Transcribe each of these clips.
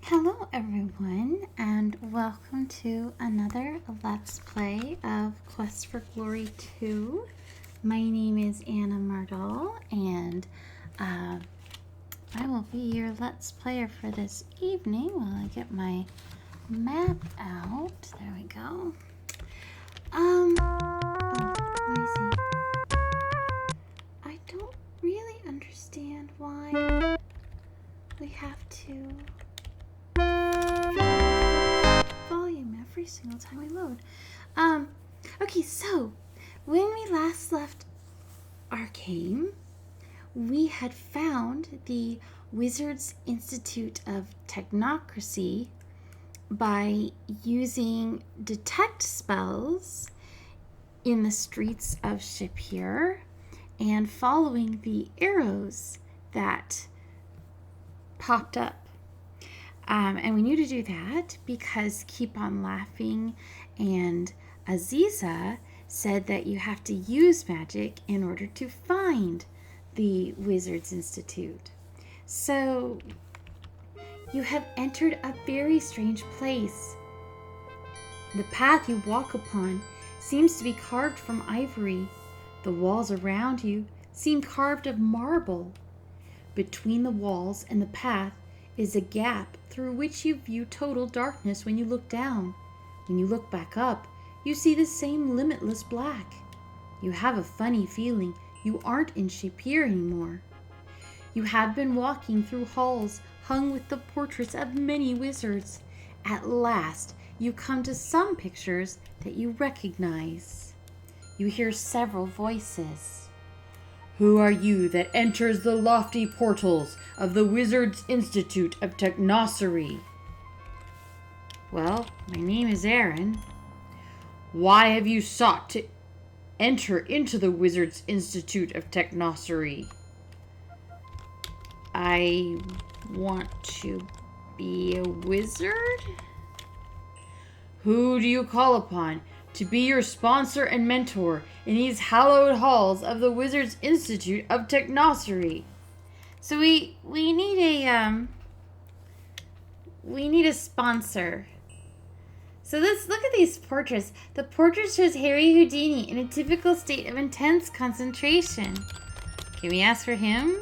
Hello everyone, and welcome to another Let's Play of Quest for Glory 2. My name is Anna Myrtle, and I will be your Let's Player for this evening while I get my map out. There we go. Let me see. I don't really understand why we have to volume every single time we load. Okay, so when we last left Arcane, we had found the Wizards Institute of Technocracy by using detect spells in the streets of Shapira and following the arrows that popped up. And we knew to do that because Keep On Laughing and Aziza said that you have to use magic in order to find the Wizards Institute. So you have entered a very strange place. The path you walk upon seems to be carved from ivory. The walls around you seem carved of marble. Between the walls and the path is a gap through which you view total darkness when you look down. When you look back up, you see the same limitless black. You have a funny feeling you aren't in Shapira anymore. You had been walking through halls hung with the portraits of many wizards. At last, you come to some pictures that you recognize. You hear several voices. Who are you that enters the lofty portals of the Wizards Institute of Technocracy? Well, my name is Aaron. Why have you sought to enter into the Wizards Institute of Technocracy? I want to be a wizard? Who do you call upon to be your sponsor and mentor in these hallowed halls of the Wizards Institute of Technocracy? So we need a sponsor. So let's look at these portraits. The portrait shows Harry Houdini in a typical state of intense concentration. Can we ask for him?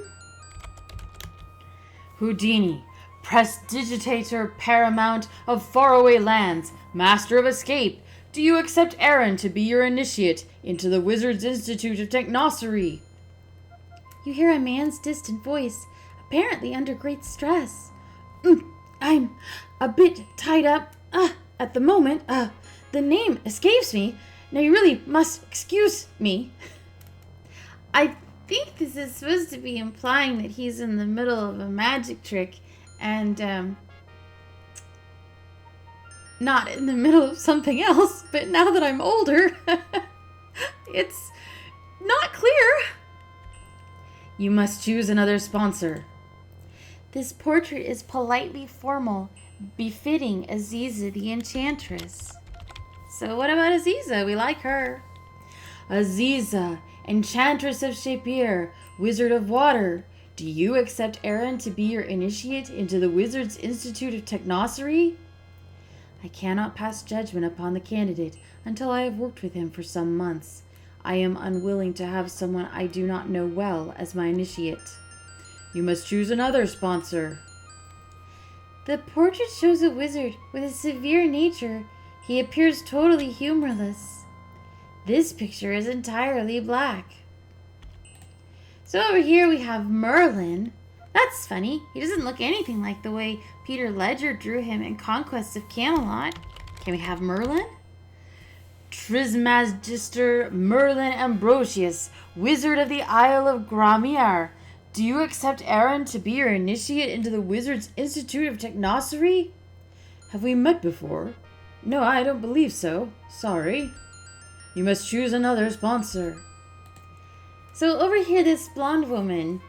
Houdini, prestidigitator paramount of faraway lands, master of escape. Do you accept Aaron to be your initiate into the Wizards Institute of Technocracy? You hear a man's distant voice, apparently under great stress. I'm a bit tied up at the moment. The name escapes me. Now you really must excuse me. I think this is supposed to be implying that he's in the middle of a magic trick and not in the middle of something else, but now that I'm older, it's not clear. You must choose another sponsor. This portrait is politely formal, befitting Aziza the Enchantress. So what about Aziza? We like her. Aziza, Enchantress of Shapira, Wizard of Water. Do you accept Aaron to be your initiate into the Wizards Institute of Technocracy? I cannot pass judgment upon the candidate until I have worked with him for some months. I am unwilling to have someone I do not know well as my initiate. You must choose another sponsor. The portrait shows a wizard with a severe nature. He appears totally humorless. This picture is entirely black. So over here we have Merlin. That's funny. He doesn't look anything like the way Peter Ledger drew him in Conquest of Camelot. Can we have Merlin? Trismegister Merlin Ambrosius, Wizard of the Isle of Gramier. Do you accept Aaron to be your initiate into the Wizards Institute of Technocracy? Have we met before? No, I don't believe so. Sorry. You must choose another sponsor. So over here, this blonde woman,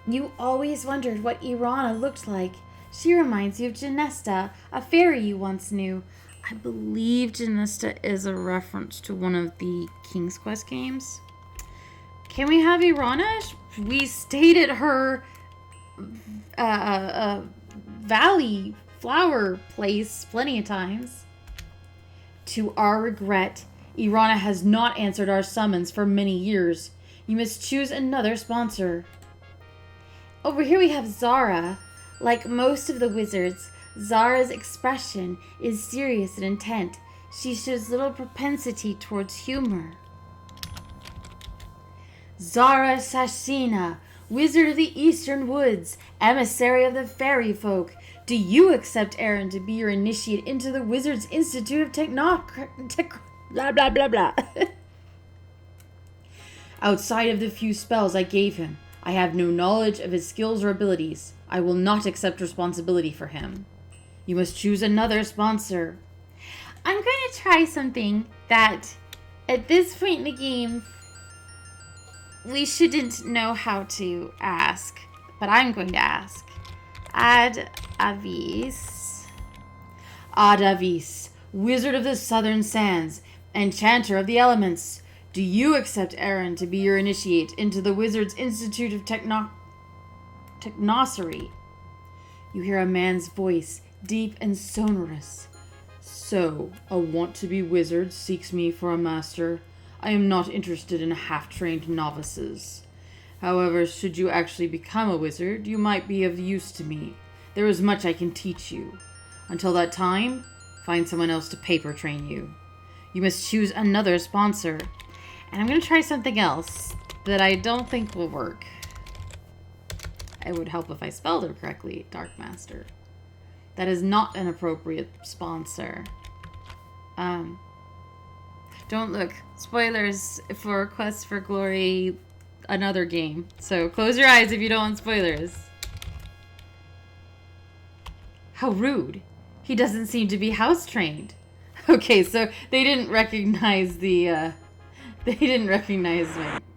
you always wondered what Irana looked like. She reminds you of Genesta, a fairy you once knew. I believe Genesta is a reference to one of the King's Quest games. Can we have Irana? We stayed at her valley flower place plenty of times. To our regret, Irana has not answered our summons for many years. You must choose another sponsor. Over here we have Zara. Like most of the wizards, Zara's expression is serious and intent. She shows little propensity towards humor. Zara Sashina, wizard of the Eastern Woods, emissary of the fairy folk. Do you accept Aaron to be your initiate into the Wizards Institute of blah blah blah blah. Outside of the few spells I gave him, I have no knowledge of his skills or abilities. I will not accept responsibility for him. You must choose another sponsor. I'm going to try something that, at this point in the game, we shouldn't know how to ask, but I'm going to ask. Ad Avis, wizard of the Southern Sands, enchanter of the elements. Do you accept Aaron to be your initiate into the Wizards Institute of Technocery? You hear a man's voice, deep and sonorous. So, a want-to-be wizard seeks me for a master. I am not interested in half-trained novices. However, should you actually become a wizard, you might be of use to me. There is much I can teach you. Until that time, find someone else to paper train you. You must choose another sponsor. And I'm going to try something else that I don't think will work. It would help if I spelled it correctly, Dark Master. That is not an appropriate sponsor. Don't look. Spoilers for Quest for Glory, another game. So close your eyes if you don't want spoilers. How rude. He doesn't seem to be house trained. Okay, so they didn't recognize the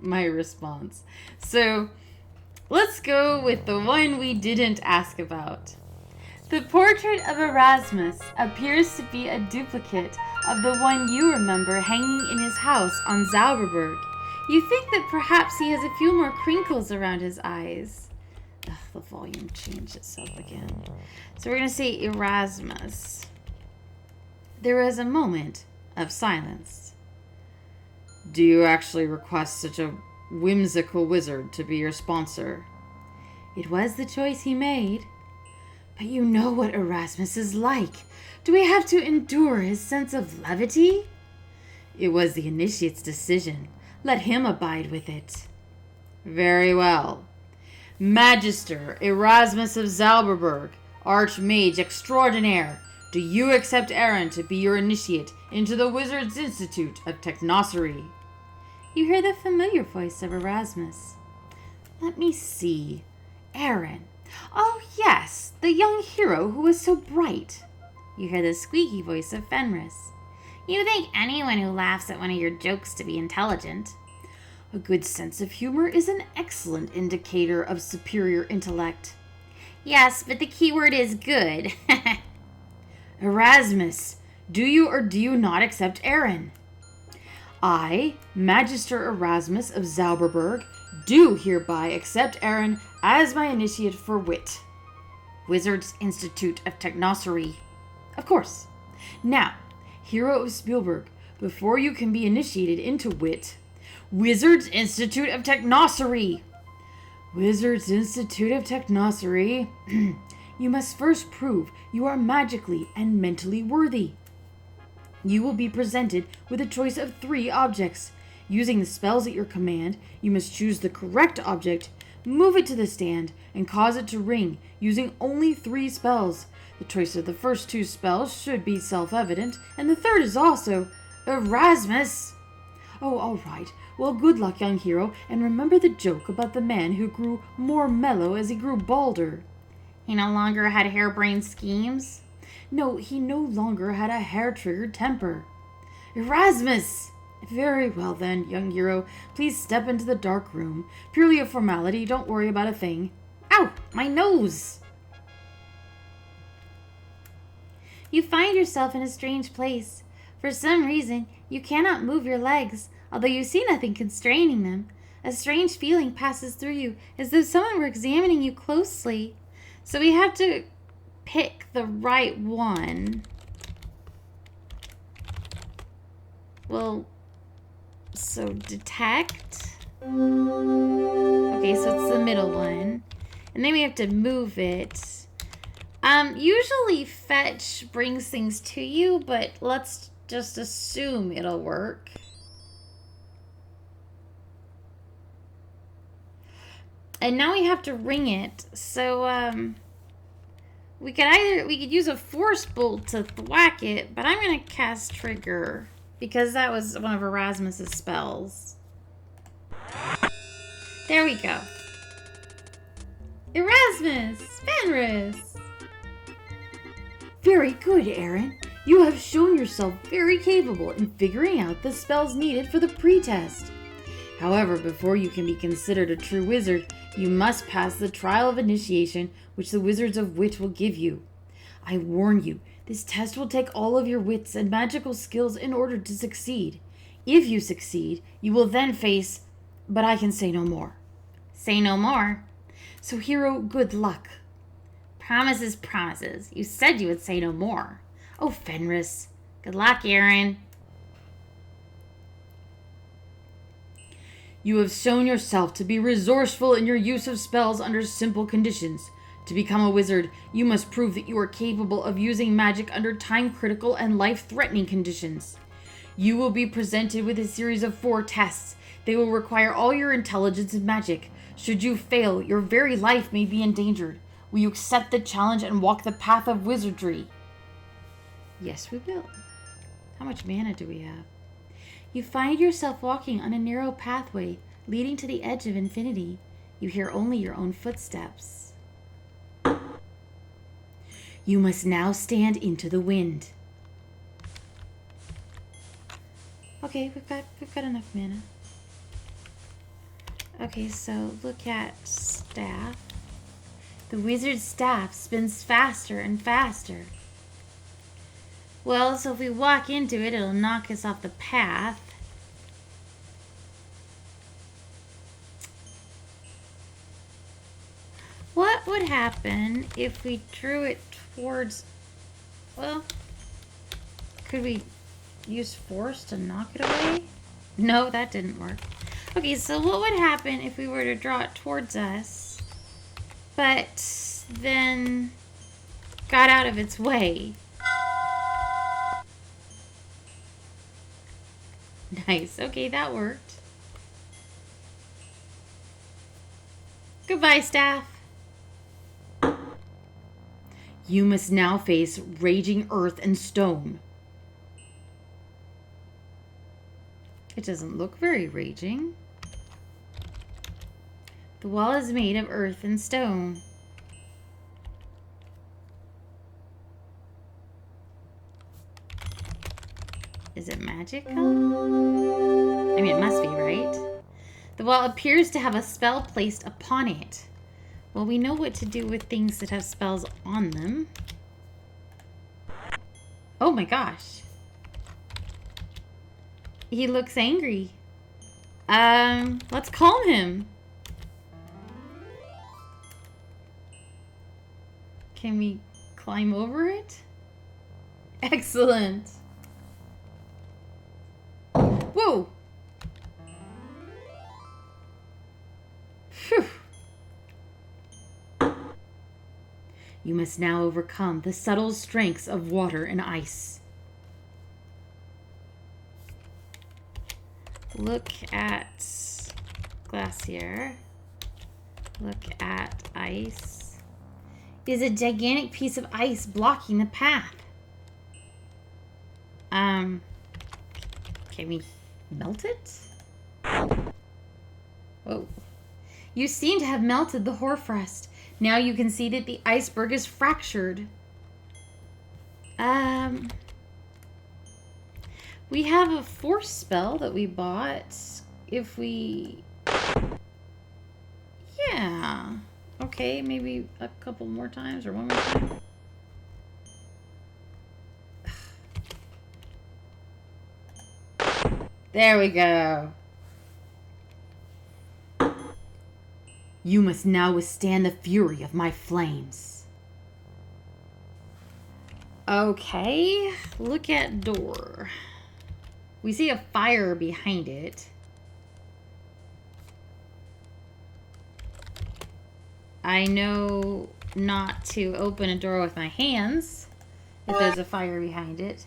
my response. So let's go with the one we didn't ask about. The portrait of Erasmus appears to be a duplicate of the one you remember hanging in his house on Zauberberg. You think that perhaps he has a few more crinkles around his eyes. Ugh, the volume changed itself again. So we're going to say Erasmus. There was a moment of silence. Do you actually request such a whimsical wizard to be your sponsor? It was the choice he made. But you know what Erasmus is like. Do we have to endure his sense of levity? It was the initiate's decision. Let him abide with it. Very well. Magister Erasmus of Zauberberg, Archmage Extraordinaire, do you accept Aaron to be your initiate into the Wizards Institute of Technocery? You hear the familiar voice of Erasmus. Let me see. Aaron. Oh, yes, the young hero who was so bright. You hear the squeaky voice of Fenris. You think anyone who laughs at one of your jokes to be intelligent. A good sense of humor is an excellent indicator of superior intellect. Yes, but the key word is good. Erasmus, do you or do you not accept Aaron? I, Magister Erasmus of Zauberberg, do hereby accept Aaron as my initiate for WIT. Wizards Institute of Technocery. Of course. Now, hero of Spielberg, before you can be initiated into WIT, Wizards Institute of Technocery. Wizards Institute of Technocery. You must first prove you are magically and mentally worthy. You will be presented with a choice of 3 objects. Using the spells at your command, you must choose the correct object, move it to the stand, and cause it to ring, using only 3 spells. The choice of the first 2 spells should be self-evident, and the third is also Erasmus. Oh, all right. Well, good luck, young hero, and remember the joke about the man who grew more mellow as he grew balder. He no longer had harebrained schemes? No, he no longer had a hair-triggered temper. Erasmus! Very well then, young hero. Please step into the dark room. Purely a formality, don't worry about a thing. Ow! My nose! You find yourself in a strange place. For some reason, you cannot move your legs, although you see nothing constraining them. A strange feeling passes through you, as though someone were examining you closely. So we have to pick the right one. Well, so detect. Okay, so it's the middle one. And then we have to move it. Usually fetch brings things to you, but let's just assume it'll work. And now we have to ring it. So, we could use a force bolt to thwack it, but I'm gonna cast Trigger because that was one of Erasmus's spells. There we go. Erasmus! Fenris! Very good, Aaron. You have shown yourself very capable in figuring out the spells needed for the pretest. However, before you can be considered a true wizard, you must pass the trial of initiation which the Wizards of Wit will give you. I warn you, this test will take all of your wits and magical skills in order to succeed. If you succeed, you will then face... But I can say no more. Say no more. So, hero, good luck. Promises, promises. You said you would say no more. Oh, Fenris. Good luck, Aaron. You have shown yourself to be resourceful in your use of spells under simple conditions. To become a wizard, you must prove that you are capable of using magic under time-critical and life-threatening conditions. You will be presented with a series of 4 tests. They will require all your intelligence and magic. Should you fail, your very life may be endangered. Will you accept the challenge and walk the path of wizardry? Yes, we will. How much mana do we have? You find yourself walking on a narrow pathway leading to the edge of infinity. You hear only your own footsteps. You must now stand into the wind. Okay, we've got enough mana. Okay, so look at staff. The wizard's staff spins faster and faster. Well, so if we walk into it, it'll knock us off the path. What would happen if we drew it towards... Well, could we use force to knock it away? No, that didn't work. Okay, so what would happen if we were to draw it towards us, but then got out of its way? Nice. Okay, that worked. Goodbye, staff. You must now face raging earth and stone. It doesn't look very raging. The wall is made of earth and stone. Is it magical? I mean, it must be, right? The wall appears to have a spell placed upon it. Well, we know what to do with things that have spells on them. Oh my gosh. He looks angry. Let's calm him. Can we climb over it? Excellent. Whoa! Phew. You must now overcome the subtle strengths of water and ice. Look at glacier. Look at ice. Is a gigantic piece of ice blocking the path? Can we melt it? Whoa. You seem to have melted the hoarfrost. Now you can see that the iceberg is fractured. We have a force spell that we bought. If we... Yeah. Okay, maybe a couple more times or one more time. There we go. You must now withstand the fury of my flames. Okay, look at door. We see a fire behind it. I know not to open a door with my hands if there's a fire behind it.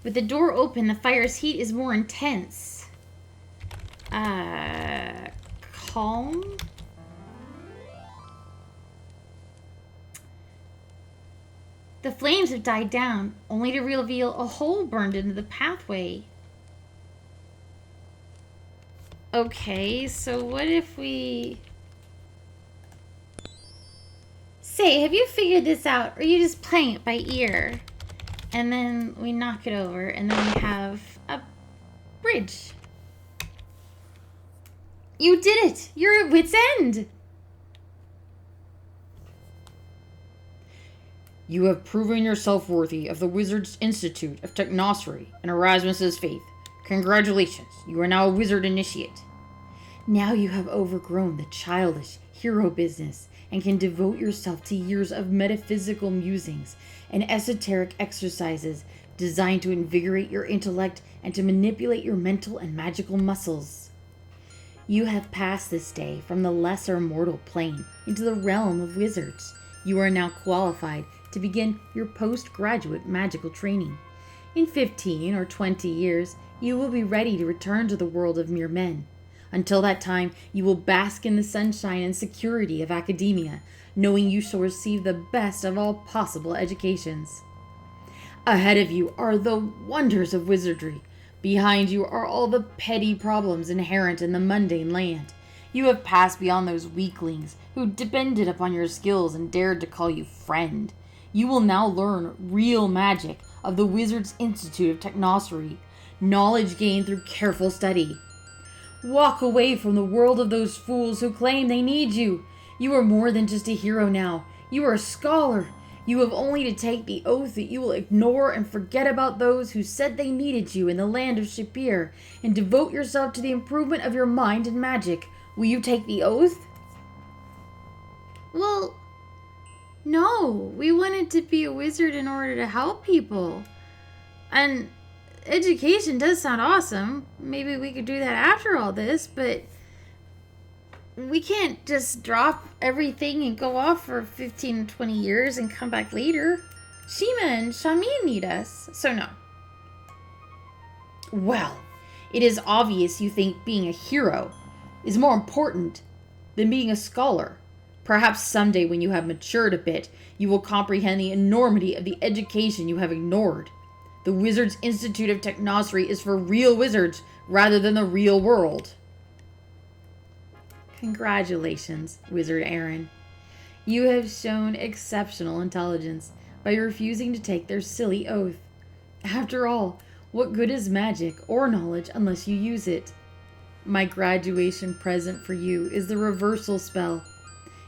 With the door open, the fire's heat is more intense. Calm? The flames have died down, only to reveal a hole burned into the pathway. Okay, so what if we... Say, have you figured this out, or are you just playing it by ear? And then we knock it over, and then we have a bridge. You did it! You're at WIT's end! You have proven yourself worthy of the Wizard's Institute of Technosophy and Erasmus's faith. Congratulations, you are now a wizard initiate. Now you have overgrown the childish hero business and can devote yourself to years of metaphysical musings and esoteric exercises designed to invigorate your intellect and to manipulate your mental and magical muscles. You have passed this day from the lesser mortal plane into the realm of wizards. You are now qualified to begin your postgraduate magical training. In 15 or 20 years, you will be ready to return to the world of mere men. Until that time, you will bask in the sunshine and security of academia, knowing you shall receive the best of all possible educations. Ahead of you are the wonders of wizardry. Behind you are all the petty problems inherent in the mundane land. You have passed beyond those weaklings who depended upon your skills and dared to call you friend. You will now learn real magic of the Wizard's Institute of Technosophy, knowledge gained through careful study. Walk away from the world of those fools who claim they need you. You are more than just a hero now. You are a scholar. You have only to take the oath that you will ignore and forget about those who said they needed you in the land of Shapira and devote yourself to the improvement of your mind and magic. Will you take the oath? Well, no. We wanted to be a wizard in order to help people. And education does sound awesome. Maybe we could do that after all this, but we can't just drop everything and go off for 15 to 20 years and come back later. Shima and Shamin need us, so no. Well, it is obvious you think being a hero is more important than being a scholar. Perhaps someday when you have matured a bit, you will comprehend the enormity of the education you have ignored. The Wizard's Institute of Technosophy is for real wizards rather than the real world. Congratulations, Wizard Aaron. You have shown exceptional intelligence by refusing to take their silly oath. After all, what good is magic or knowledge unless you use it? My graduation present for you is the reversal spell.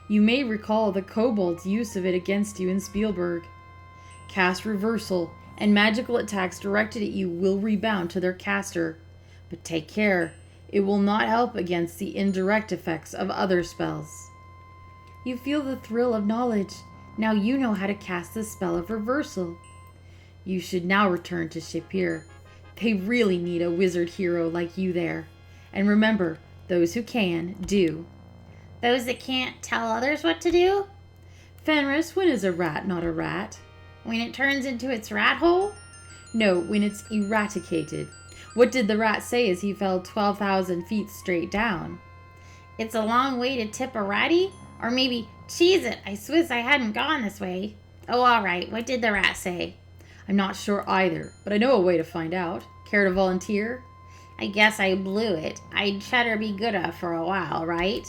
You may recall the kobold's use of it against you in Spielberg. Cast reversal, and magical attacks directed at you will rebound to their caster. But take care, it will not help against the indirect effects of other spells. You feel the thrill of knowledge. Now you know how to cast the spell of reversal. You should now return to Shapira. They really need a wizard hero like you there. And remember, those who can, do. Those that can't tell others what to do? Fenris, when is a rat not a rat? When it turns into its rat hole? No, when it's eradicated. What did the rat say as he fell 12,000 feet straight down? It's a long way to tip a ratty? Or maybe, cheese it, I swiss I hadn't gone this way. Oh, all right, what did the rat say? I'm not sure either, but I know a way to find out. Care to volunteer? I guess I blew it. I'd better be good for a while, right?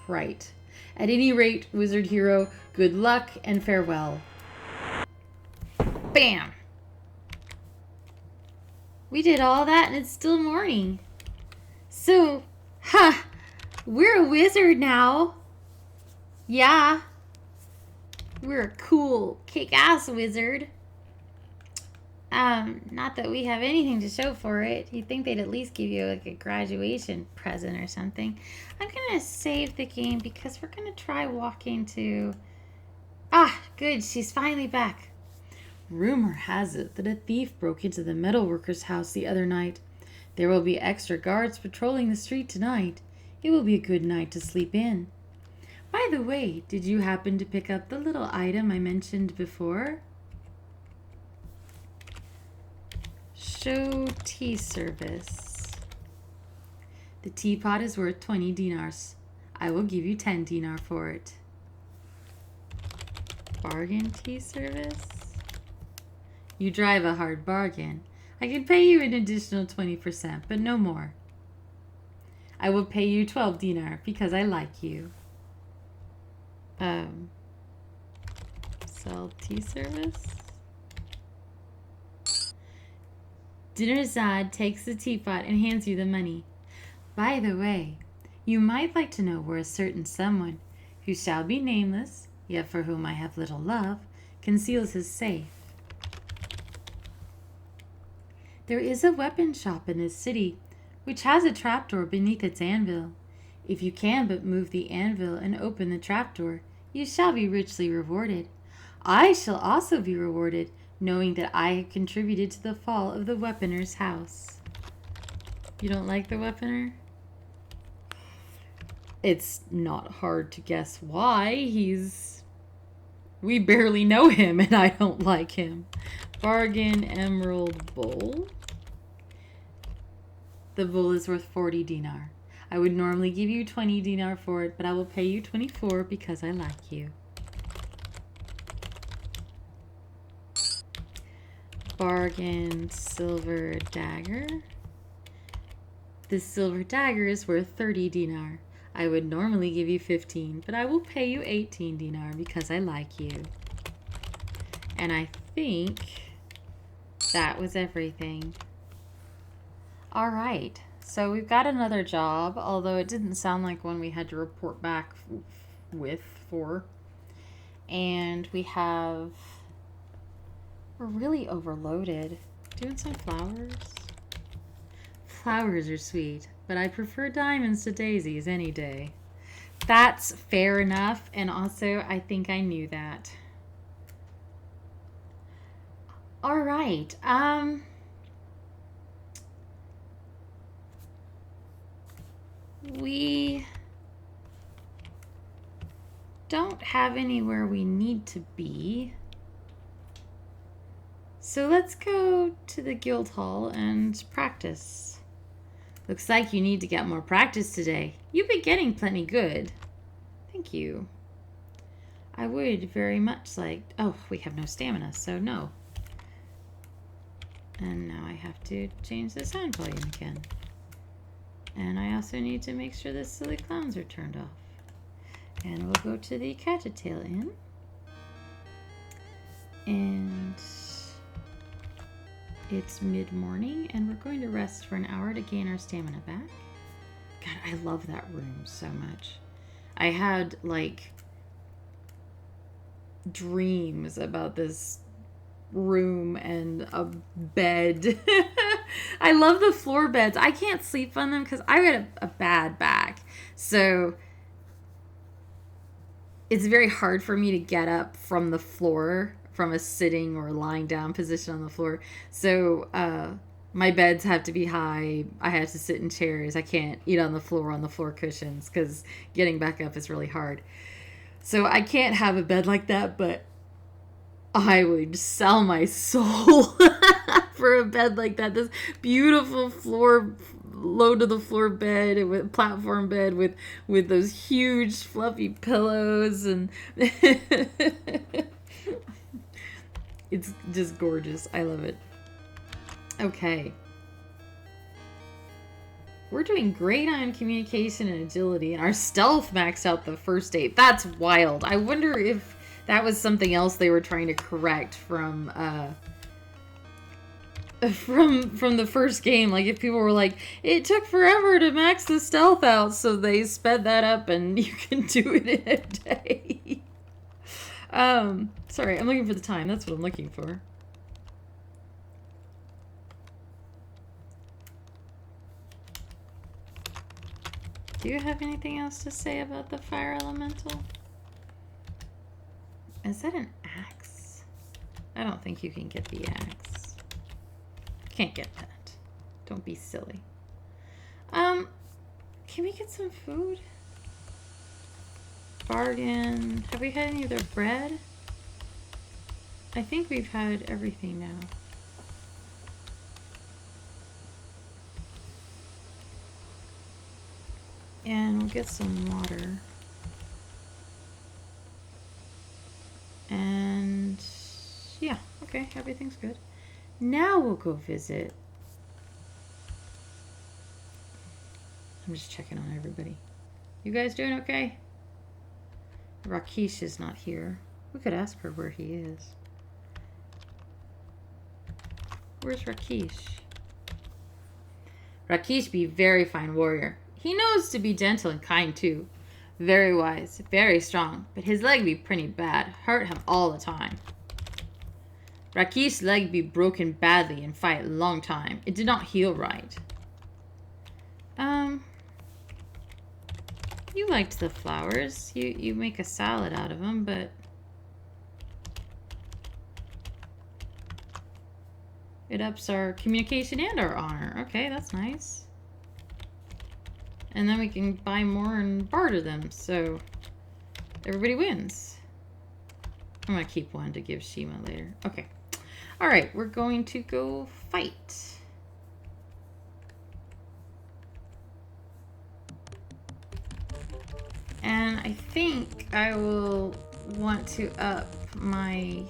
Right. At any rate, wizard hero, good luck and farewell. Bam! We did all that and it's still morning. So, we're a wizard now. Yeah. We're a cool, kick-ass wizard. Not that we have anything to show for it. You'd think they'd at least give you like a graduation present or something. I'm gonna save the game because we're gonna try walking to... Ah, good, she's finally back. Rumor has it that a thief broke into the metalworker's house the other night. There will be extra guards patrolling the street tonight. It will be a good night to sleep in. By the way, did you happen to pick up the little item I mentioned before? Show tea service. The teapot is worth 20 dinars. I will give you 10 dinar for it. Bargain tea service? You drive a hard bargain. I can pay you an additional 20%, but no more. I will pay you 12 dinar because I like you. Sell tea service? Dinarzad takes the teapot and hands you the money. By the way, you might like to know where a certain someone, who shall be nameless, yet for whom I have little love, conceals his safe. There is a weapon shop in this city, which has a trapdoor beneath its anvil. If you can but move the anvil and open the trapdoor, you shall be richly rewarded. I shall also be rewarded, knowing that I have contributed to the fall of the weaponer's house. You don't like the weaponer? It's not hard to guess why. We barely know him and I don't like him. Bargain emerald bowl. The bowl is worth 40 dinar. I would normally give you 20 dinar for it, but I will pay you 24 because I like you. Bargain silver dagger. This silver dagger is worth 30 dinar. I would normally give you 15, but I will pay you 18 dinar because I like you. And I think that was everything. All right, so we've got another job, although it didn't sound like one we had to report back for. And we're really overloaded. Doing some flowers. Flowers are sweet, but I prefer diamonds to daisies any day. That's fair enough, and also I think I knew that. All right, we don't have anywhere we need to be. So let's go to the guild hall and practice. Looks like you need to get more practice today. You've been getting plenty good. Thank you. I would very much like... Oh, we have no stamina, so no. And now I have to change the sound volume again. And I also need to make sure the silly clowns are turned off. And we'll go to the Cattatail Inn. And it's mid-morning, and we're going to rest for an hour to gain our stamina back. God, I love that room so much. I had, like, dreams about this room and a bed. I love the floor beds. I can't sleep on them because I got a bad back. So it's very hard for me to get up from the floor, from a sitting or lying down position on the floor. So my beds have to be high. I have to sit in chairs. I can't eat on the floor cushions, because getting back up is really hard. So I can't have a bed like that, but I would sell my soul for a bed like that. This beautiful low to the floor bed, with platform bed with those huge fluffy pillows, and it's just gorgeous. I love it. Okay. We're doing great on communication and agility, and our stealth maxed out the first 8. That's wild. I wonder if that was something else they were trying to correct from the first game. Like, if people were like, it took forever to max the stealth out, so they sped that up and you can do it in a day. Sorry, I'm looking for the time. That's what I'm looking for. Do you have anything else to say about the fire elemental? Is that an axe? I don't think you can get the axe. Can't get that. Don't be silly. Can we get some food? Bargain. Have we had any of their bread? I think we've had everything now. And we'll get some water. And yeah, okay, everything's good. Now we'll go visit. I'm just checking on everybody. You guys doing okay? Rakesh is not here. We could ask her where he is. Where's Rakesh? Rakesh be very fine warrior. He knows to be gentle and kind too. Very wise, very strong, but his leg be pretty bad. Hurt him all the time. Rakesh's leg be broken badly in fight long time. It did not heal right. You liked the flowers. You make a salad out of them, but it ups our communication and our honor. Okay, that's nice. And then we can buy more and barter them, so everybody wins. I'm gonna keep one to give Shima later. Okay. Alright, we're going to go fight. And I think I will want to up my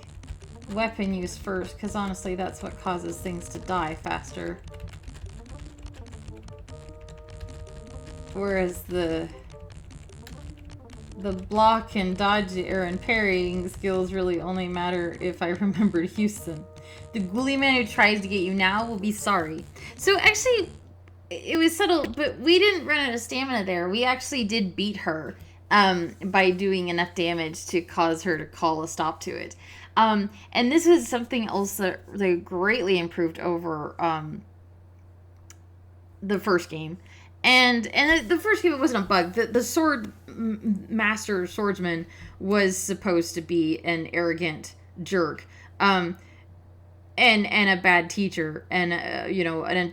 weapon use first, because honestly that's what causes things to die faster. Whereas the block and dodge and parrying skills really only matter if I remember to use them. The ghoulie man who tries to get you now will be sorry. So actually, it was subtle, but we didn't run out of stamina there. We actually did beat her by doing enough damage to cause her to call a stop to it. And this was something else that they greatly improved over the first game. And the first game, it wasn't a bug. The sword master swordsman was supposed to be an arrogant jerk, and a bad teacher, and you know,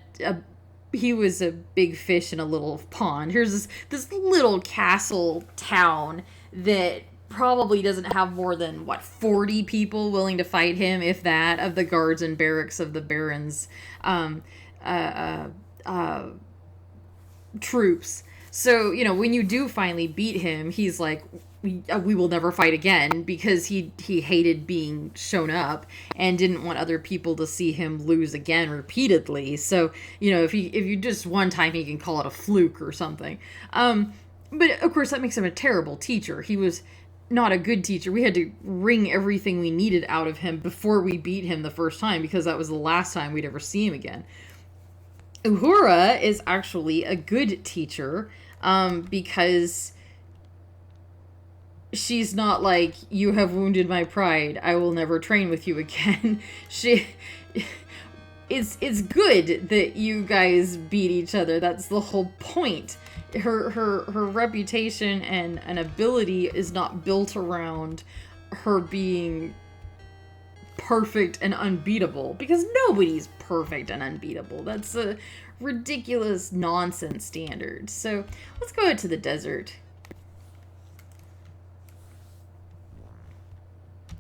he was a big fish in a little pond. Here's this little castle town that probably doesn't have more than 40 people willing to fight him, if that, of the guards and barracks of the barons. Troops. So, you know, when you do finally beat him, he's like, we will never fight again, because he hated being shown up and didn't want other people to see him lose again repeatedly. So, you know, if you just one time, he can call it a fluke or something. But of course that makes him a terrible teacher. He was not a good teacher. We had to wring everything we needed out of him before we beat him the first time, because that was the last time we'd ever see him again. Uhura is actually a good teacher, because she's not like, you have wounded my pride, I will never train with you again. It's good that you guys beat each other. That's the whole point. Her reputation and ability is not built around her being perfect and unbeatable, because nobody's perfect and unbeatable. That's a ridiculous nonsense standard. So let's go out to the desert.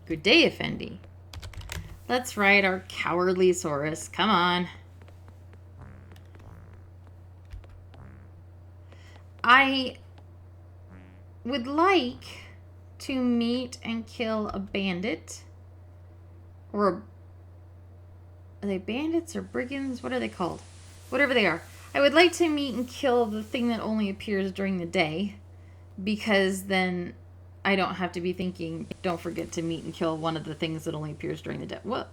Good day, Effendi. Let's ride our cowardly Saurus. Come on. I would like to meet and kill a bandit. Or are they bandits or brigands? What are they called? Whatever they are. I would like to meet and kill the thing that only appears during the day, because then I don't have to be thinking, don't forget to meet and kill one of the things that only appears during the day. What?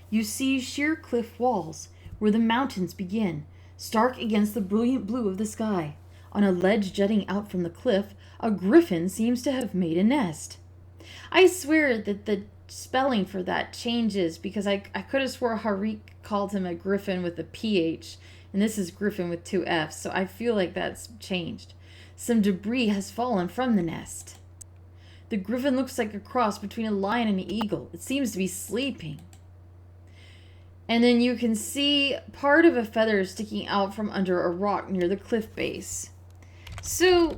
You see sheer cliff walls where the mountains begin, stark against the brilliant blue of the sky. On a ledge jutting out from the cliff, a griffin seems to have made a nest. I swear that the spelling for that changes, because I could have swore Harik called him a griffin with a PH, and this is griffin with 2 F's, so I feel like that's changed. Some debris has fallen from the nest. The griffin looks like a cross between a lion and an eagle. It seems to be sleeping. And then you can see part of a feather sticking out from under a rock near the cliff base. So,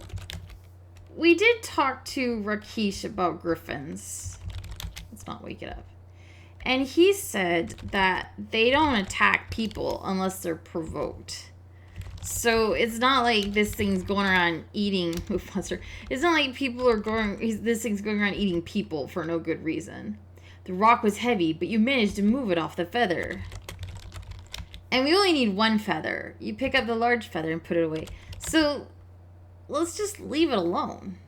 we did talk to Rakesh about griffins. Let's not wake it up. And he said that they don't attack people unless they're provoked. So it's not like this thing's going around eating. It's not like this thing's going around eating people for no good reason. The rock was heavy, but you managed to move it off the feather. And we only need one feather. You pick up the large feather and put it away. So let's just leave it alone.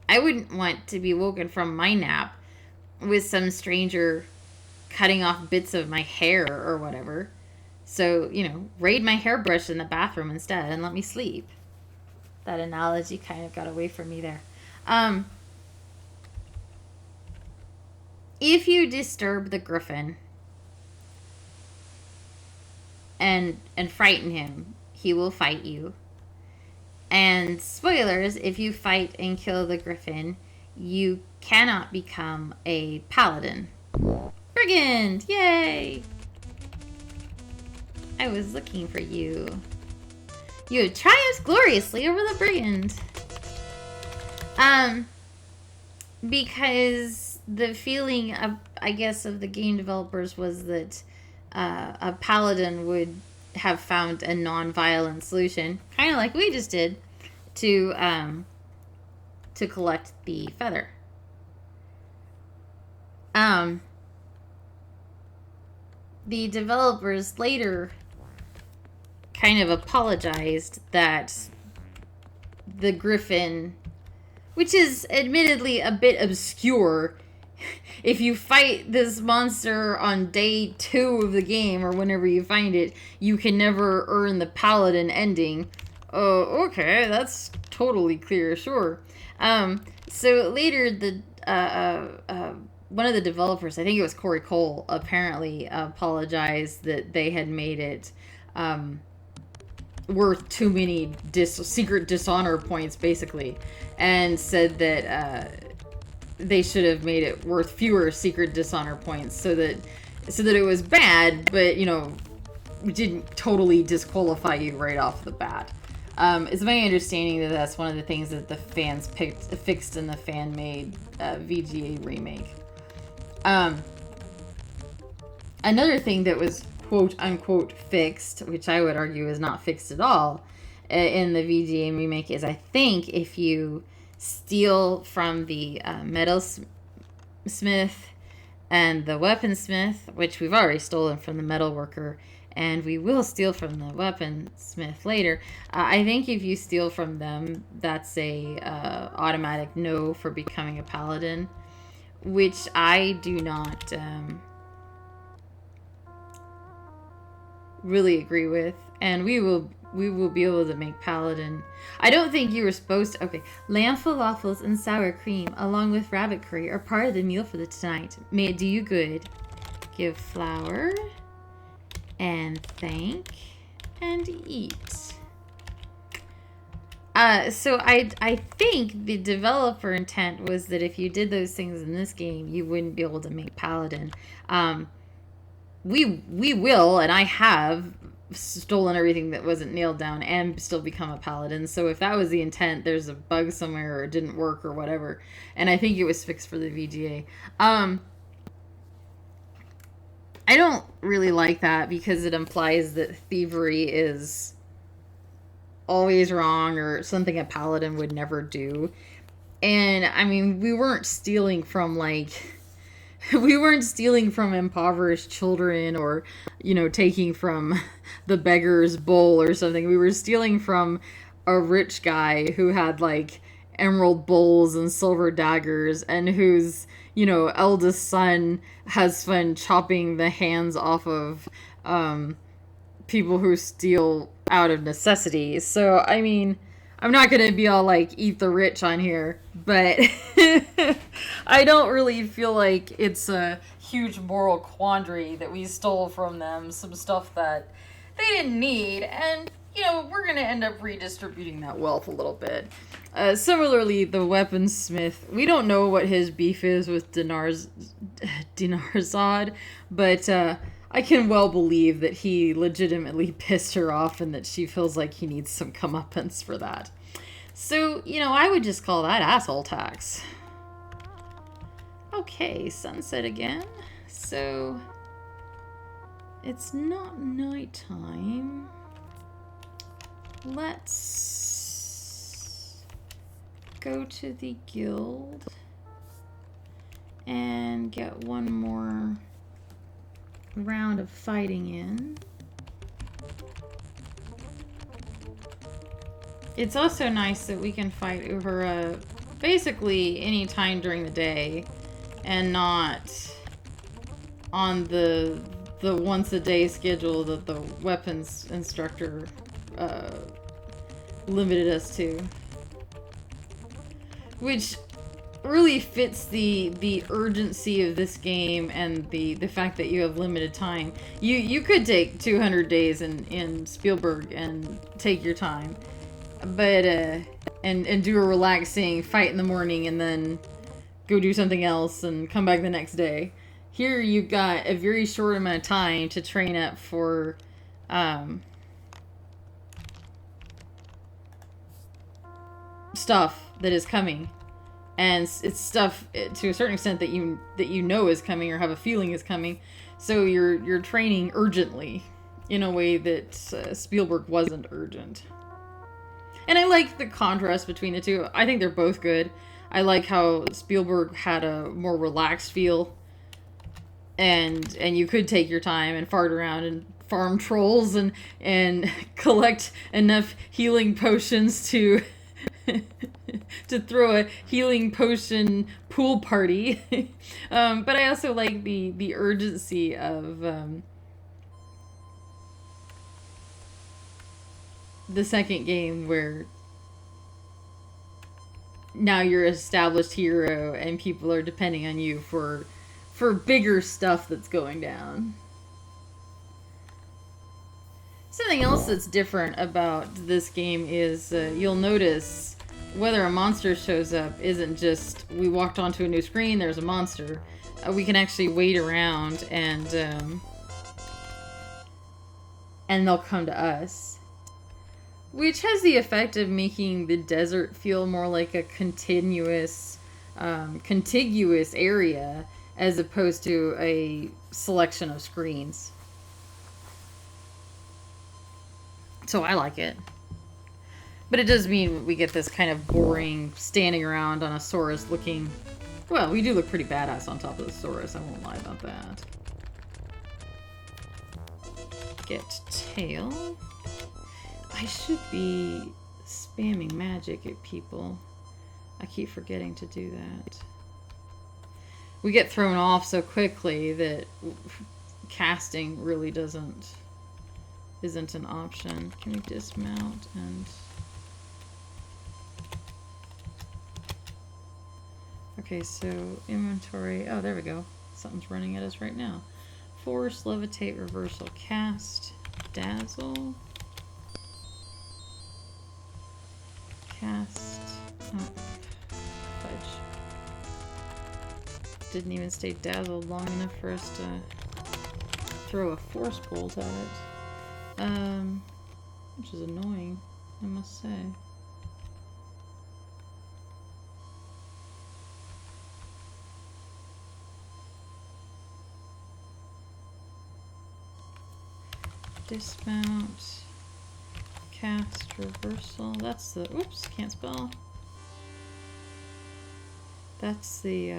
I wouldn't want to be woken from my nap with some stranger cutting off bits of my hair or whatever. So, raid my hairbrush in the bathroom instead and let me sleep. That analogy kind of got away from me there. If you disturb the griffin and frighten him, he will fight you. And spoilers, if you fight and kill the griffin, you cannot become a paladin. Brigand! Yay! I was looking for you. You have triumphed gloriously over the brigand. Because the feeling of, I guess, of the game developers was that a paladin would have found a non-violent solution, kind of like we just did, to collect the feather. The developers later kind of apologized that the griffin, which is admittedly a bit obscure, if you fight this monster on day 2 of the game or whenever you find it, you can never earn the paladin ending. Oh, okay, that's totally clear, sure. So later, one of the developers, I think it was Corey Cole, apparently apologized that they had made it worth too many secret dishonor points, basically, and said that they should have made it worth fewer secret dishonor points so that it was bad, but didn't totally disqualify you right off the bat. It's my understanding that that's one of the things that the fans fixed in the fan-made VGA remake. Another thing that was quote-unquote fixed, which I would argue is not fixed at all, in the VGA remake is, I think, if you steal from the metalsmith and the weaponsmith, which we've already stolen from the metalworker, and we will steal from the weaponsmith later. I think if you steal from them, that's a automatic no for becoming a paladin, which I do not really agree with. And we will be able to make paladin. I don't think you were supposed to. Okay, lamb falafels and sour cream along with rabbit curry are part of the meal for the tonight. May it do you good. Give flour and thank and eat. So I think the developer intent was that if you did those things in this game, you wouldn't be able to make paladin. We will, and I have stolen everything that wasn't nailed down and still become a paladin. So if that was the intent, there's a bug somewhere or it didn't work or whatever. And I think it was fixed for the VGA. I don't really like that because it implies that thievery is always wrong or something a paladin would never do. And I mean, we weren't stealing from impoverished children or, taking from the beggar's bowl or something. We were stealing from a rich guy who had emerald bowls and silver daggers and whose, eldest son has fun chopping the hands off of people who steal out of necessity. So, I mean, I'm not going to be all eat the rich on here, but I don't really feel like it's a huge moral quandary that we stole from them some stuff that they didn't need. And you know, we're going to end up redistributing that wealth a little bit. Similarly, the weaponsmith, we don't know what his beef is with Dinarzad, but I can well believe that he legitimately pissed her off and that she feels like he needs some comeuppance for that. So, you know, I would just call that asshole tax. Okay, sunset again. So, it's not nighttime. Let's go to the guild and get one more round of fighting in. It's also nice that we can fight over basically any time during the day and not on the once a day schedule that the weapons instructor limited us to, which really fits the urgency of this game and the fact that you have limited time. You could take 200 days in Spielberg and take your time, but and do a relaxing fight in the morning and then go do something else and come back the next day. Here you've got a very short amount of time to train up for stuff that is coming, and it's stuff to a certain extent that you know is coming or have a feeling is coming. So you're training urgently in a way that Spielberg wasn't urgent. And I like the contrast between the two. I think they're both good. I like how Spielberg had a more relaxed feel, and you could take your time and fart around and farm trolls and collect enough healing potions to to throw a healing potion pool party. But I also like the urgency of the second game, where now you're an established hero and people are depending on you for bigger stuff that's going down. Something else that's different about this game is you'll notice whether a monster shows up isn't just we walked onto a new screen, there's a monster. We can actually wait around and they'll come to us, which has the effect of making the desert feel more like a contiguous area as opposed to a selection of screens. So I like it. But it does mean we get this kind of boring standing around on a Saurus looking... Well, we do look pretty badass on top of the Saurus, I won't lie about that. Get tail. I should be spamming magic at people. I keep forgetting to do that. We get thrown off so quickly that casting really isn't an option. Can we dismount and... Okay, so inventory. Oh, there we go. Something's running at us right now. Force, levitate, reversal, cast, dazzle, cast. Oh, fudge. Didn't even stay dazzled long enough for us to throw a force bolt at it. Which is annoying, I must say. Dismount, cast, reversal. That's the, oops, can't spell. That's the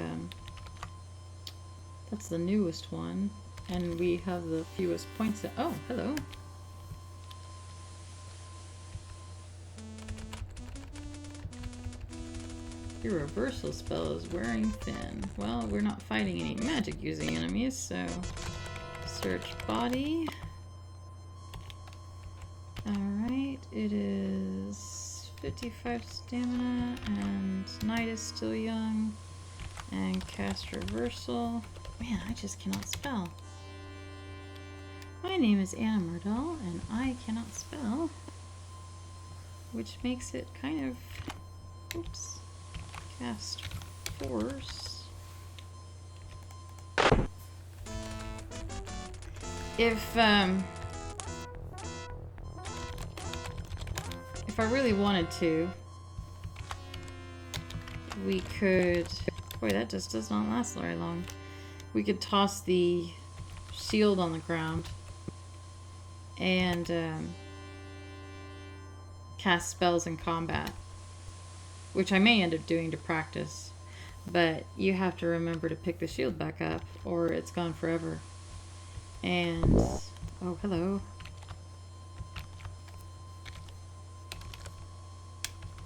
newest one, and we have the fewest points. Oh, hello. Your reversal spell is wearing thin. Well, we're not fighting any magic using enemies, so search body. Alright, it is 55 stamina, and night is still young, and cast reversal. Man, I just cannot spell. My name is Anna Murdell, and I cannot spell. which makes it kind of, oops, cast force. If I really wanted to, we could, boy, that just does not last very long. We could toss the shield on the ground and cast spells in combat, which I may end up doing to practice, but you have to remember to pick the shield back up or it's gone forever. And oh, hello.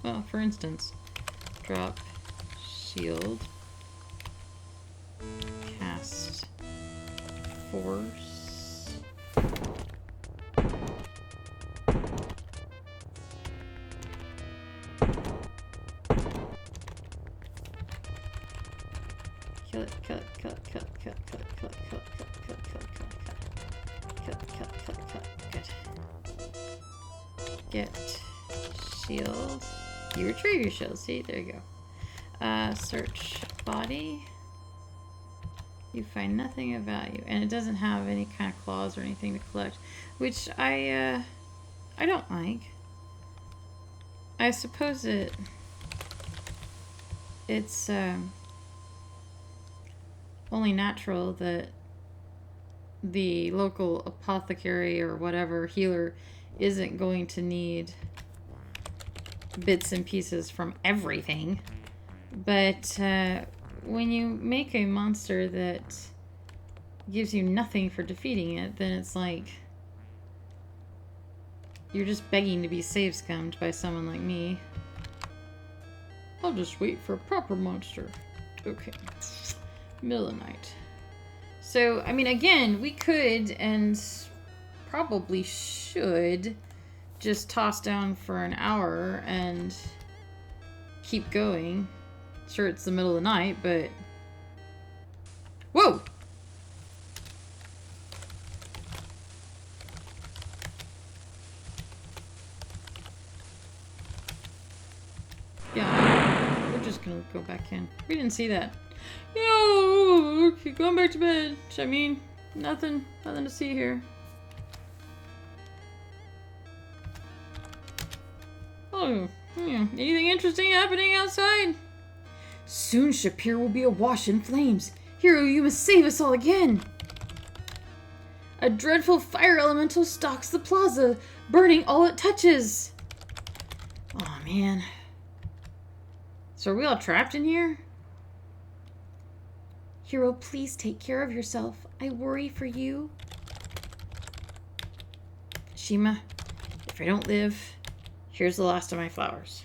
Well, for instance, drop shield, cast force, kill it, kill it, kill it, kill it, kill it, kill it, kill it, kill it, kill it, kill it, kill it, kill it, kill it, kill it, kill it, good. Get shield. You retrieve your shield. See, there you go. Search body. You find nothing of value, and it doesn't have any kind of claws or anything to collect, which I don't like. I suppose it's only natural that the local apothecary or whatever healer isn't going to need bits and pieces from everything. But when you make a monster that gives you nothing for defeating it, then it's like you're just begging to be save scummed by someone like me. I'll just wait for a proper monster. Okay. Middle of the night. So, I mean, again, we could and probably should just toss down for an hour and keep going. Sure, it's the middle of the night, but... Whoa! Yeah, we're just gonna go back in. We didn't see that. Yo, okay, going back to bed. I mean, nothing to see here. Oh, yeah. Anything interesting happening outside? Soon Shapira will be awash in flames. Hero, you must save us all again. A dreadful fire elemental stalks the plaza, burning all it touches. Oh, man. So are we all trapped in here? Hero, please take care of yourself. I worry for you. Shima, if I don't live, here's the last of my flowers.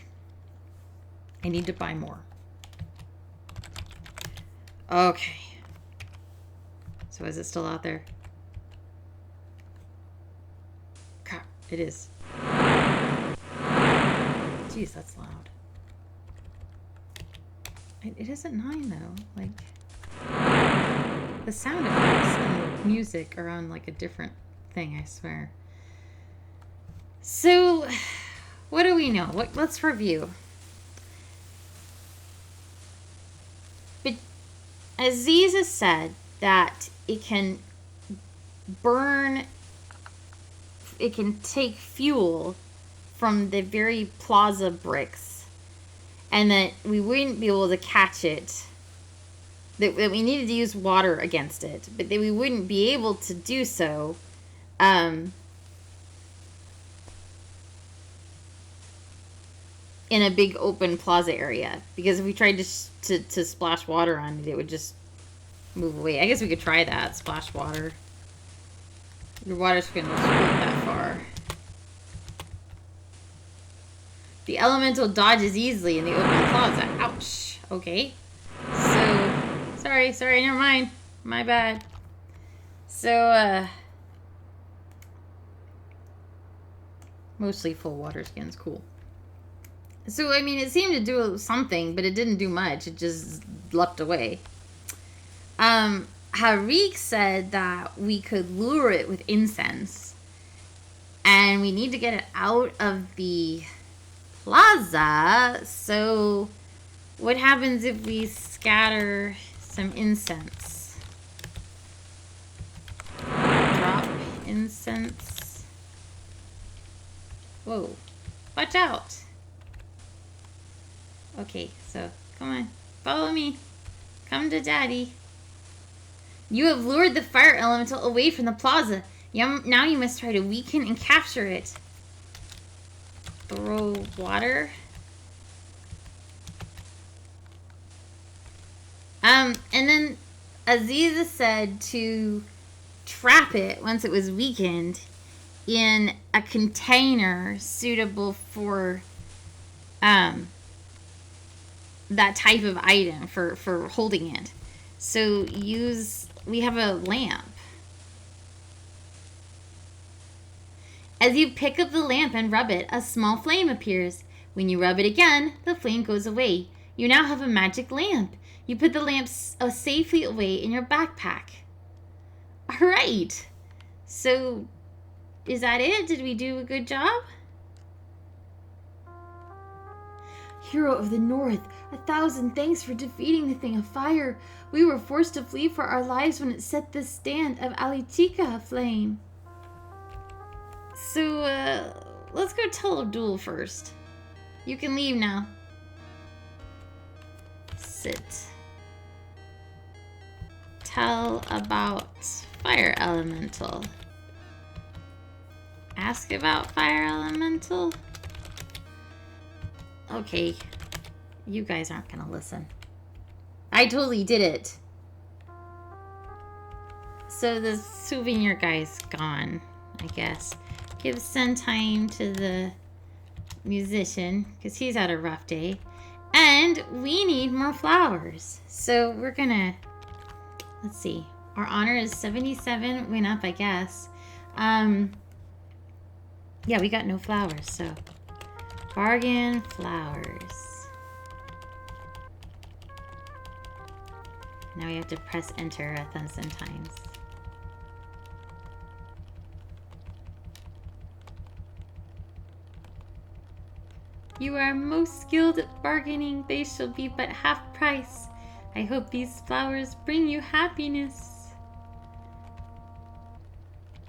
I need to buy more. Okay. So is it still out there? Crap, it is. Jeez, that's loud. It isn't 9 though. Like, the sound effects and the music are on like a different thing, I swear. So, what do we know? Let's review. But Aziz has said that it can burn, it can take fuel from the very plaza bricks, and that we wouldn't be able to catch it. That we needed to use water against it, but that we wouldn't be able to do so in a big open plaza area, because if we tried to splash water on it, it would just move away. I guess we could try that. Splash water. Your water's going to squirt that far. The elemental dodges easily in the open plaza. Ouch. Okay. So, sorry, never mind. My bad. So, mostly full water skins. Cool. So, I mean, it seemed to do something, but it didn't do much. It just leapt away. Harik said that we could lure it with incense. And we need to get it out of the plaza. So what happens if we scatter some incense? Drop incense. Whoa. Watch out. Okay, so come on. Follow me. Come to Daddy. You have lured the fire elemental away from the plaza. Now you must try to weaken and capture it. Throw water. And then Aziza said to trap it once it was weakened in a container suitable for that type of item for holding it. So we have a lamp. As you pick up the lamp and rub it, a small flame appears. When you rub it again, the flame goes away. You now have a magic lamp. You put the lamp safely away in your backpack. All right. So, is that it? Did we do a good job? Hero of the North, 1,000 thanks for defeating the thing of fire. We were forced to flee for our lives when it set the stand of Alitika aflame. So, let's go tell Abdul first. You can leave now. Sit. Tell about fire elemental. Ask about fire elemental. Okay. You guys aren't gonna listen. I totally did it. So the souvenir guy's gone, I guess. Give some time to the musician, because he's had a rough day. And we need more flowers. So we're gonna, let's see. Our honor is 77, went up, I guess. Yeah, we got no flowers, so. Bargain flowers. Now we have to press enter 1,000 times. You are most skilled at bargaining. They shall be but half price. I hope these flowers bring you happiness.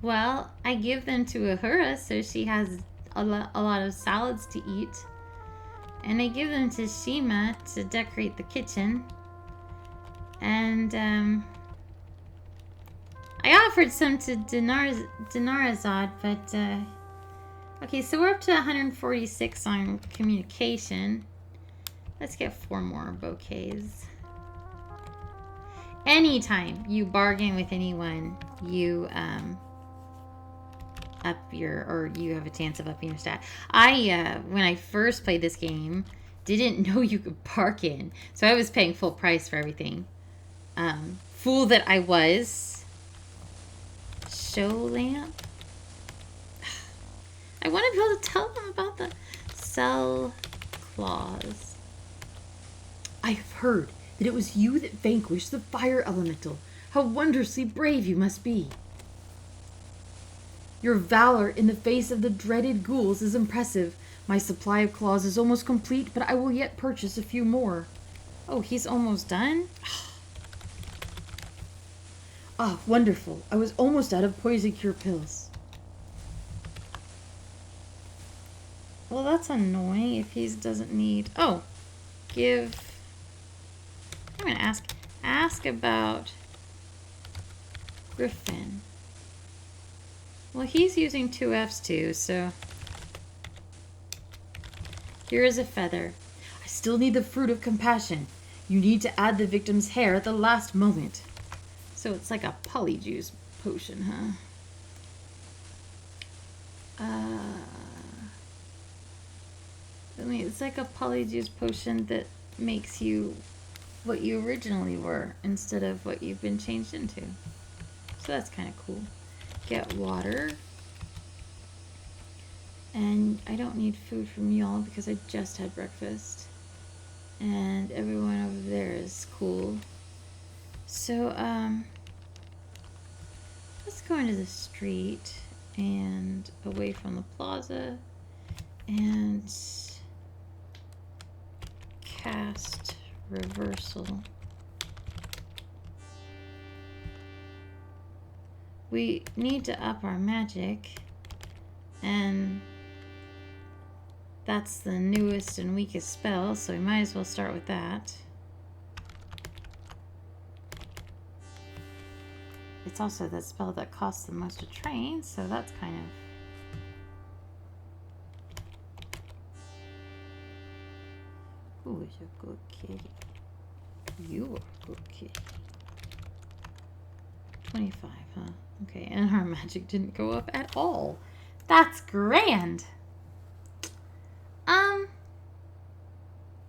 Well, I give them to Ahura so she has a lot of salads to eat. And I give them to Shima to decorate the kitchen. And I offered some to Dinarazad, but okay, so we're up to 146 on communication. Let's get 4 more bouquets. Anytime you bargain with anyone, you you have a chance of upping your stat. When I first played this game, didn't know you could bargain, so I was paying full price for everything. Fool that I was. Show lamp. I want to be able to tell them about the cell clause. I have heard that it was you that vanquished the fire elemental. How wondrously brave you must be. Your valor in the face of the dreaded ghouls is impressive. My supply of claws is almost complete, but I will yet purchase a few more. Oh, he's almost done? Ah, wonderful. I was almost out of poison cure pills. Well, that's annoying if he doesn't need... Oh, give... I'm going to ask about Griffin. Well, he's using 2 Fs too, so... Here is a feather. I still need the fruit of compassion. You need to add the victim's hair at the last moment. So it's like a polyjuice potion, huh? I mean, it's like a polyjuice potion that makes you what you originally were instead of what you've been changed into. So that's kind of cool. Get water. And I don't need food from y'all because I just had breakfast. And everyone over there is cool. So, let's go into the street and away from the plaza. And cast reversal. We need to up our magic, and that's the newest and weakest spell, so we might as well start with that. It's also the spell that costs the most to train, so that's kind of... Who is a good kitty? You are a good kitty. 25, huh? Okay, and our magic didn't go up at all. That's grand!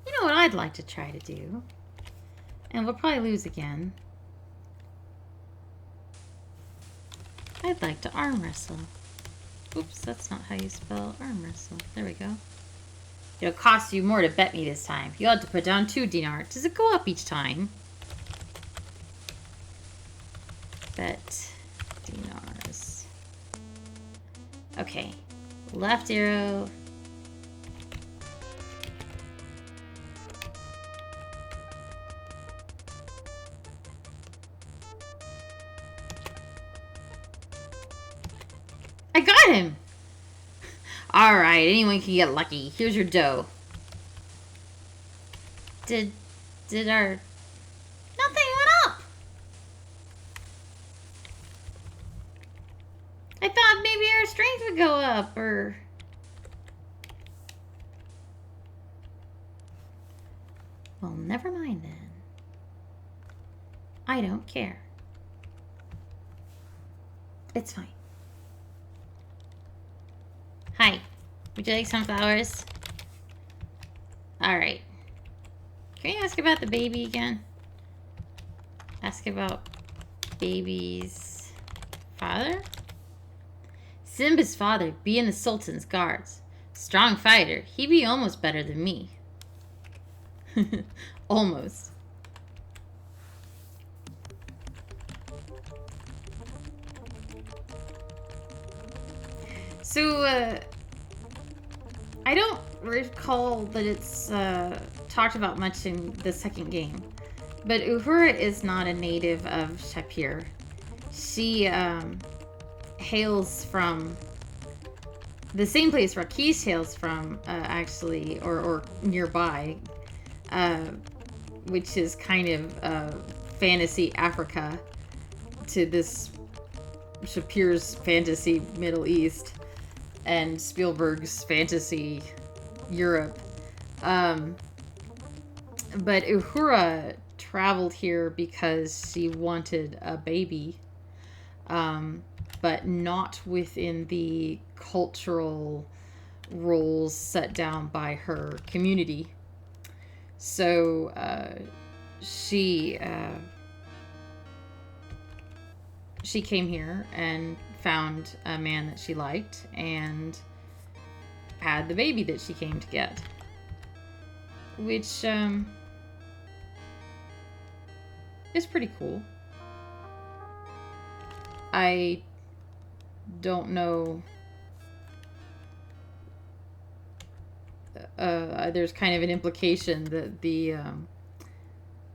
You know what I'd like to try to do? And we'll probably lose again. I'd like to arm wrestle. Oops, that's not how you spell arm wrestle. There we go. It'll cost you more to bet me this time. You'll have to put down 2 dinar. Does it go up each time? Bet dinars. Okay. Left arrow. I got him! Alright, anyone can get lucky. Here's your dough. Did our... Nothing went up! I thought maybe our strength would go up, or... Well, never mind then. I don't care. It's fine. Hi. Would you like some flowers? Alright. Can we ask about the baby again? Ask about baby's father? Simba's father be in the Sultan's guards. Strong fighter. He be almost better than me. Almost. So, I don't recall that it's talked about much in the second game, but Uhura is not a native of Shapira. She hails from the same place Rakis hails from, actually, or nearby, which is kind of fantasy Africa to this Shapira's fantasy Middle East. And Spielberg's fantasy Europe. But Uhura traveled here because she wanted a baby, but not within the cultural roles set down by her community. So she came here and found a man that she liked and had the baby that she came to get, which is pretty cool. I don't know. There's kind of an implication that the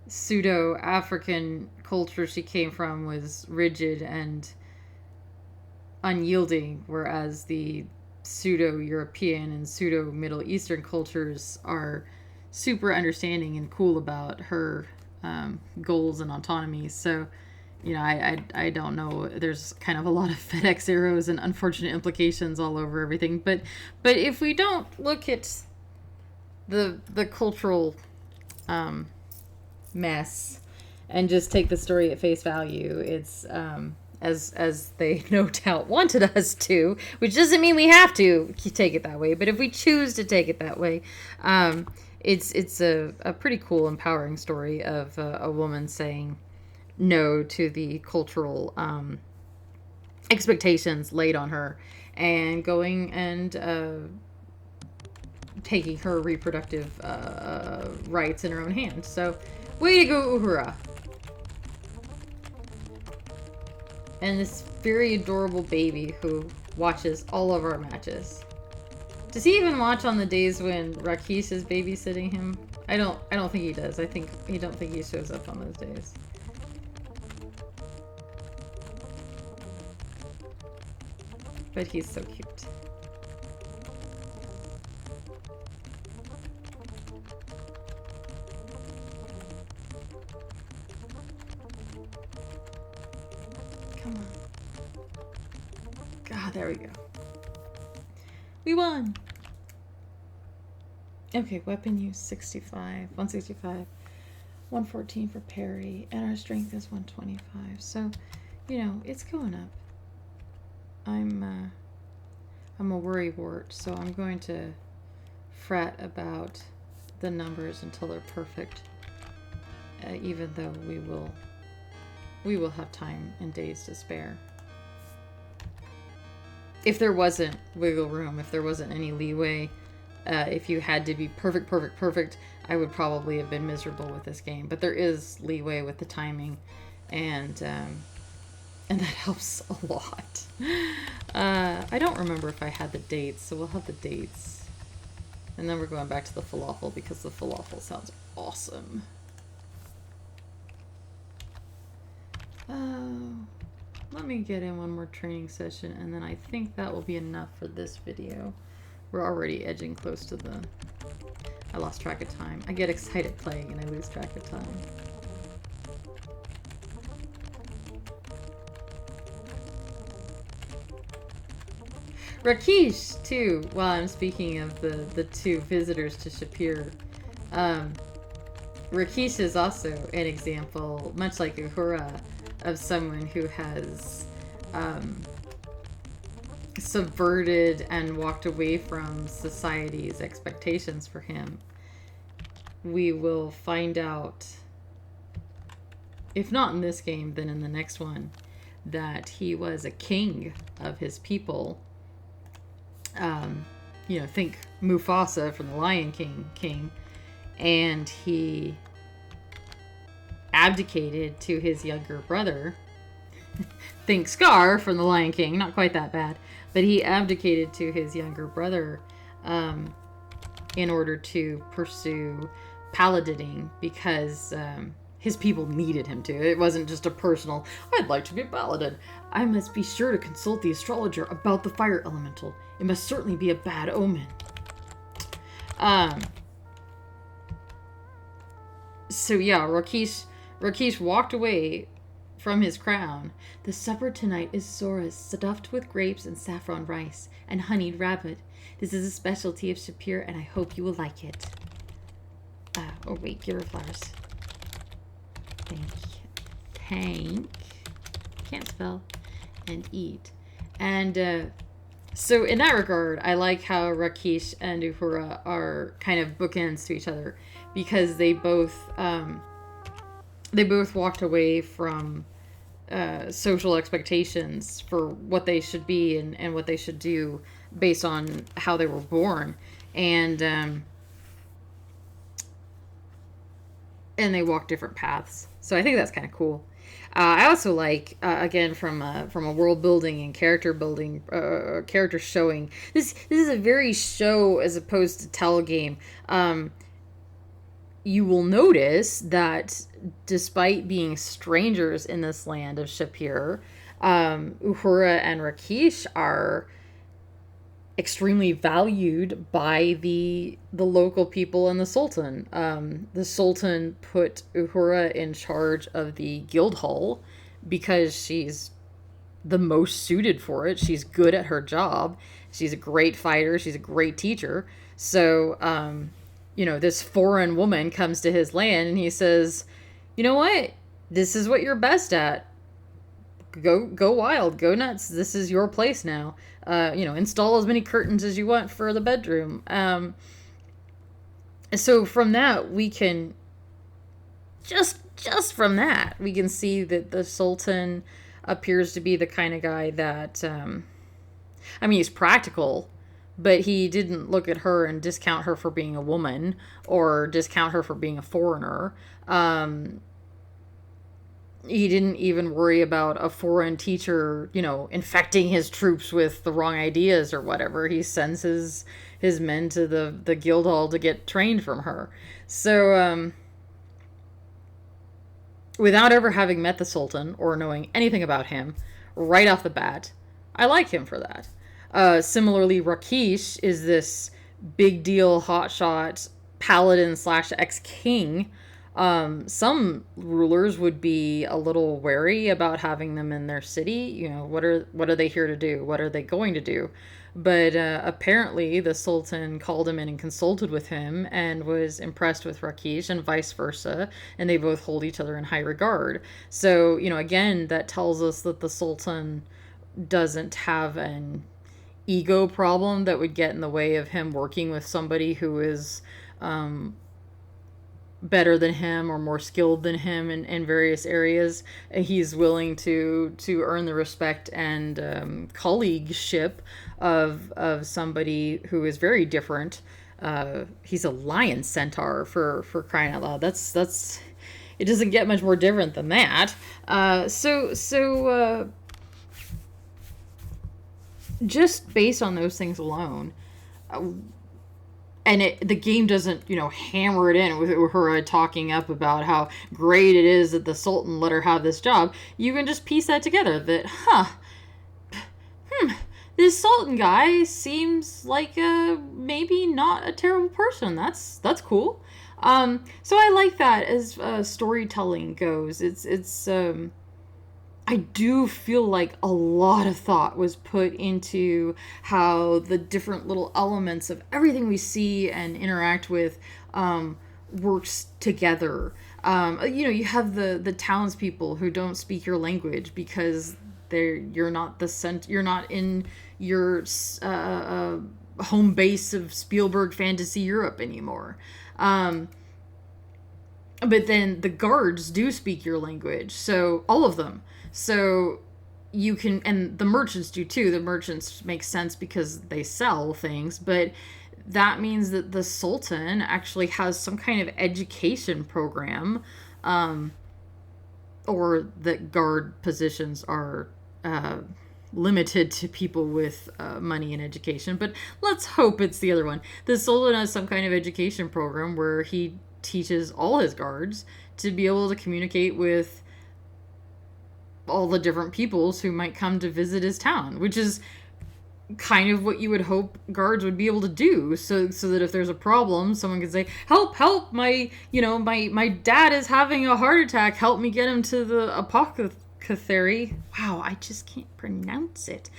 pseudo-African culture she came from was rigid and unyielding, whereas the pseudo-European and pseudo-Middle Eastern cultures are super understanding and cool about her goals and autonomy. So, you know, I don't know. There's kind of a lot of FedEx arrows and unfortunate implications all over everything. But if we don't look at the cultural mess and just take the story at face value, it's as they no doubt wanted us to, which doesn't mean we have to take it that way, but if we choose to take it that way, it's a pretty cool, empowering story of a woman saying no to the cultural expectations laid on her and going and taking her reproductive rights in her own hands. So, way to go, Uhura. And this very adorable baby who watches all of our matches. Does he even watch on the days when Rakesh is babysitting him? I don't think he does. I don't think he shows up on those days. But he's so cute. Come on. God, there we go. We won! Okay, weapon use 65, 165, 114 for parry, and our strength is 125. So, you know, it's going up. I'm a worrywart, so I'm going to fret about the numbers until they're perfect. Even though we will have time and days to spare. If there wasn't wiggle room, if there wasn't any leeway, if you had to be perfect, I would probably have been miserable with this game. But there is leeway with the timing, and that helps a lot. I don't remember if I had the dates, so we'll have the dates. And then we're going back to the falafel, because the falafel sounds awesome. Let me get in one more training session, and then I think that will be enough for this video. We're already edging close to the... I lost track of time. I get excited playing and I lose track of time. Rakesh, too, while I'm speaking of the two visitors to Shapira, Rakesh is also an example, much like Uhura, of someone who has subverted and walked away from society's expectations for him. We will find out, if not in this game, then in the next one, that he was a king of his people. You know, think Mufasa from the Lion King, and he abdicated to his younger brother. Think Scar from the Lion King, not quite that bad, but he abdicated to his younger brother in order to pursue paladining, because his people needed him to. It wasn't just a personal, I'd like to be a paladin. I must be sure to consult the astrologer about the fire elemental. It must certainly be a bad omen. So yeah, Rakesh walked away from his crown. The supper tonight is soras, stuffed with grapes and saffron rice, and honeyed rabbit. This is a specialty of Shapira, and I hope you will like it. Oh wait, give her flowers. Tank. Can't spell. And eat. And so in that regard, I like how Rakesh and Uhura are kind of bookends to each other, because they both walked away from social expectations for what they should be and what they should do based on how they were born, and they walk different paths. So I think that's kind of cool. I also like, again, from a world building and character building, character showing. This is a very show as opposed to tell game. You will notice that despite being strangers in this land of Shapira, Uhura and Rakesh are extremely valued by the local people and the Sultan. The Sultan put Uhura in charge of the guild hall because she's the most suited for it. She's good at her job. She's a great fighter. She's a great teacher. So, this foreign woman comes to his land and he says, you know what? This is what you're best at. Go wild, go nuts. This is your place now. Install as many curtains as you want for the bedroom. So from that, we can just from that, we can see that the Sultan appears to be the kind of guy that, he's practical, but he didn't look at her and discount her for being a woman or discount her for being a foreigner. he didn't even worry about a foreign teacher, infecting his troops with the wrong ideas or whatever. He sends his men to the guild hall to get trained from her. So, without ever having met the Sultan or knowing anything about him, right off the bat, I like him for that. Similarly, Rakesh is this big deal hotshot paladin slash ex-king. Some rulers would be a little wary about having them in their city. What are they here to do? What are they going to do? But apparently the Sultan called him in and consulted with him and was impressed with Rakesh and vice versa. And they both hold each other in high regard. So, again, that tells us that the Sultan doesn't have an ego problem that would get in the way of him working with somebody who is better than him or more skilled than him in various areas. He's willing to earn the respect and colleagueship of somebody who is very different. He's a lion centaur for crying out loud. That's it doesn't get much more different than that. Just based on those things alone, and the game doesn't, hammer it in with her talking up about how great it is that the Sultan let her have this job. You can just piece that together that, this Sultan guy seems like maybe not a terrible person. That's cool. So I like that as storytelling goes. It's I do feel like a lot of thought was put into how the different little elements of everything we see and interact with works together. You have the townspeople who don't speak your language because you're not in your home base of Spielberg fantasy Europe anymore. But then the guards do speak your language, so all of them. So you can, and the merchants do too. The merchants make sense because they sell things, but that means that the Sultan actually has some kind of education program, or that guard positions are limited to people with money and education. But let's hope it's the other one. The Sultan has some kind of education program where he teaches all his guards to be able to communicate with all the different peoples who might come to visit his town, which is kind of what you would hope guards would be able to do, so that if there's a problem, someone could say, help, my dad is having a heart attack, help me get him to the apothecary. Wow, I just can't pronounce it.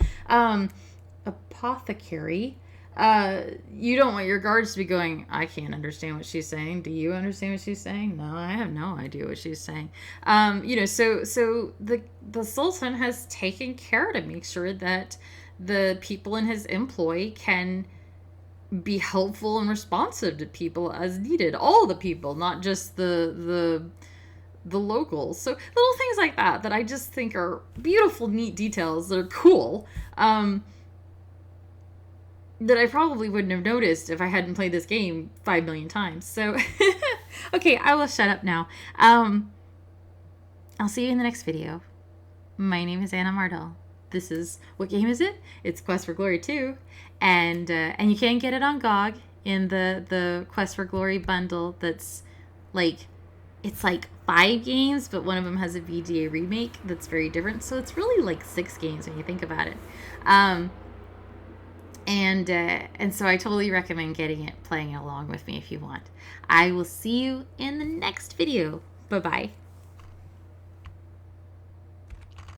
Apothecary. You don't want your guards to be going, I can't understand what she's saying. Do you understand what she's saying? No, I have no idea what she's saying. So the Sultan has taken care to make sure that the people in his employ can be helpful and responsive to people as needed. All the people, not just the locals. So little things like that I just think are beautiful, neat details that are cool. That I probably wouldn't have noticed if I hadn't played this game 5 million times. So, okay, I will shut up now. I'll see you in the next video. My name is Anna Mardell. This is, what game is it? It's Quest for Glory 2. And you can get it on GOG in the Quest for Glory bundle that's it's like 5 games, but one of them has a VGA remake that's very different. So it's really like 6 games when you think about it. And so I totally recommend getting it, playing it along with me if you want. I will see you in the next video. Bye-bye.